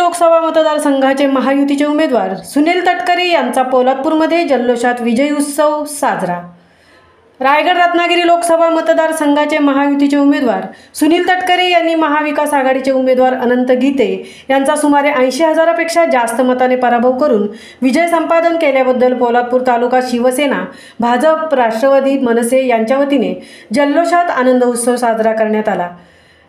लोकसभा मतदारसंघाचे महायुतीचे उमेदवार सुनील तटकरे यांचा पोलादपूरमध्ये जल्लोषात विजय उत्सव साजरा। रायगड रत्नागिरी लोकसभा मतदारसंघाचे महायुतीचे उमेदवार सुनील तटकरे यांनी महाविकास आघाडीचे उमेदवार अनंत गीते यांचा सुमारे 80,000पेक्षा जास्त मताने पराभव करून विजय संपादन केल्याबद्दल पोलादपूर तालुका शिवसेना, भाजप, राष्ट्रवादी, मनसे यांच्या वतीने जल्लोषात आनंद उत्सव साजरा करण्यात आला।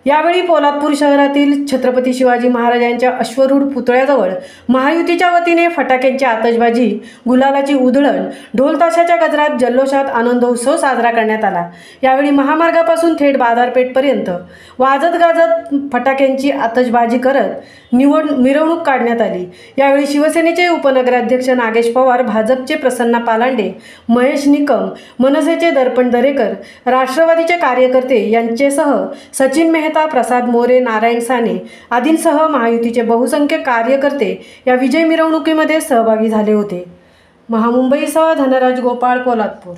यावेळी पोलादपूर शहरातील छत्रपती शिवाजी महाराजांच्या अश्वरूढ पुतळ्याजवळ महायुतीच्या वतीने फटाक्यांची आतषबाजी, गुलालाची उधळण, ढोल ताशाच्या गजरात जल्लोषात आनंद उत्सव साजरा करण्यात आला। यावेळी महामार्गापासून थेट बाजारपेठपर्यंत वाजत गाजत फटाक्यांची आतषबाजी करत मिरवणूक काढण्यात आली। यावेळी शिवसेनेचे उपनगराध्यक्ष नागेश पवार, भाजपचे प्रसन्न पालांडे, महेश निकम, मनसेचे दर्पण दरेकर, राष्ट्रवादीचे कार्यकर्ते यांचेसह सचिन मेहता, प्रसाद मोरे, नारायण साने आदींसह महायुतीचे बहुसंख्य कार्यकर्ते या विजय मिरवणुकीमध्ये सहभागी झाले होते। महामुंबईसह धनराज गोपाळ, पोलादपूर।